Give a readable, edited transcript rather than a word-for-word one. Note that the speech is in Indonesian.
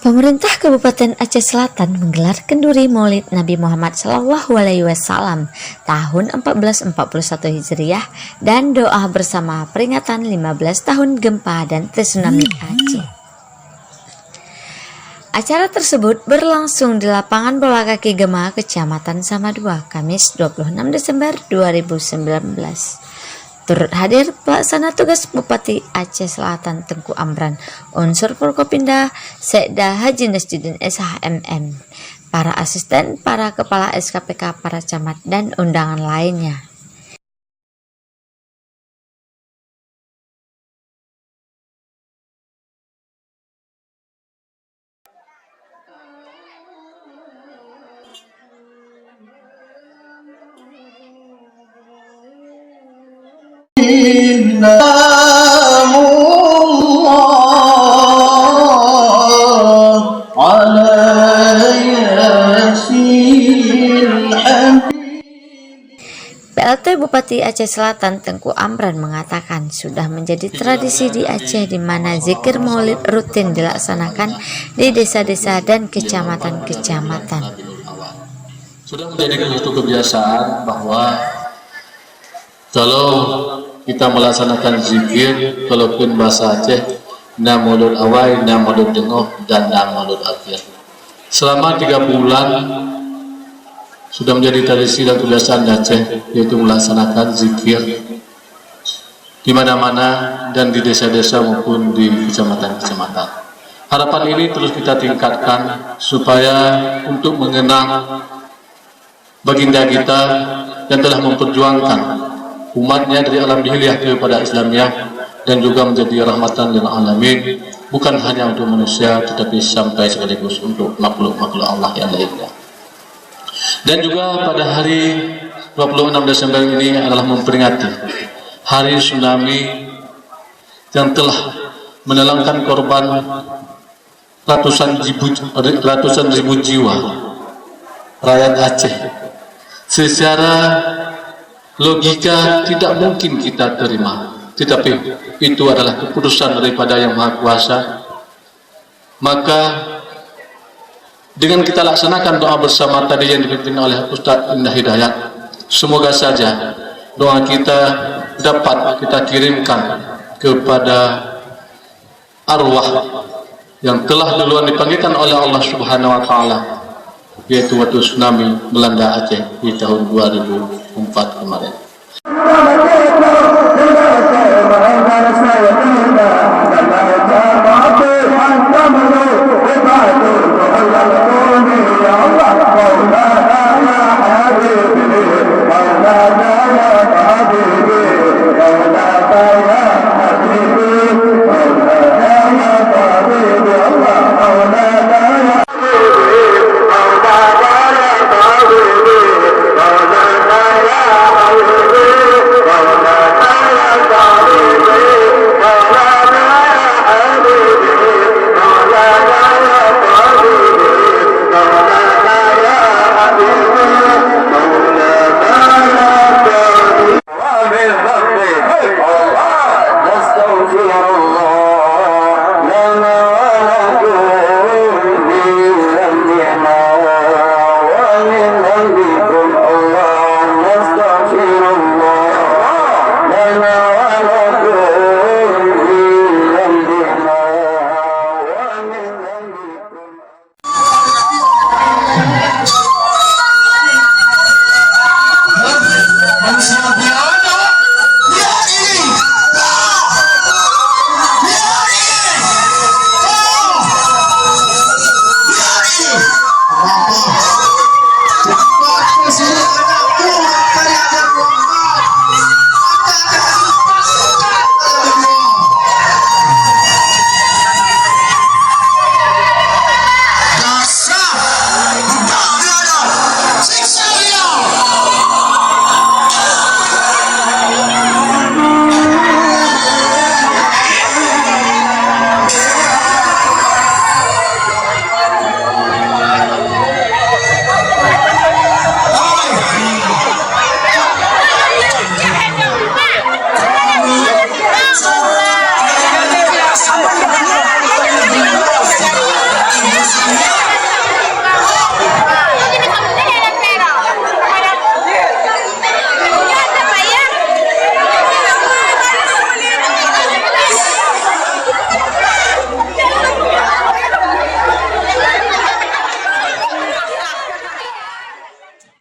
Pemerintah Kabupaten Aceh Selatan menggelar kenduri Maulid Nabi Muhammad SAW tahun 1441 Hijriah dan doa bersama peringatan 15 tahun gempa dan tsunami Aceh. Acara tersebut berlangsung di lapangan bola kaki Gema, Kecamatan Samadua, Kamis 26 Desember 2019. Turut hadir pelaksana tugas Bupati Aceh Selatan Tengku Amran, unsur Forkopimda, Sekda Haji Nasjuddin SHMM, para asisten, para kepala SKPK, para camat, dan undangan lainnya. PLT Bupati Aceh Selatan Tengku Amran mengatakan sudah menjadi tradisi di Aceh di mana zikir maulid rutin dilaksanakan di desa-desa dan kecamatan-kecamatan. Sudah menjadi suatu kebiasaan bahwa kalau kita melaksanakan zikir, walaupun bahasa Aceh, na maulud awal, na maulud dengoh, dan na maulud akhir. Selama 3 bulan sudah menjadi tradisi dan kebiasaan Aceh, yaitu melaksanakan zikir di mana-mana dan di desa-desa maupun di kecamatan-kecamatan. Harapan ini terus kita tingkatkan supaya untuk mengenang baginda kita yang telah memperjuangkan umatnya dari alam jahiliyah kepada Islamiyah dan juga menjadi rahmatan lil alamin, bukan hanya untuk manusia tetapi sampai sekaligus untuk makhluk-makhluk Allah yang lainnya. Dan juga pada hari 26 Desember ini adalah memperingati hari tsunami yang telah menelankan korban ratusan ribu jiwa rakyat Aceh. Secara logika tidak mungkin kita terima, tetapi itu adalah keputusan daripada Yang Maha Kuasa. Maka dengan kita laksanakan doa bersama tadi yang dipimpin oleh Ustaz Indah Hidayat, semoga saja doa kita dapat kita kirimkan kepada arwah yang telah duluan dipanggilkan oleh Allah Subhanahu wa Ta'ala, yaitu waktu tsunami melanda Aceh di tahun 2004 kemarin.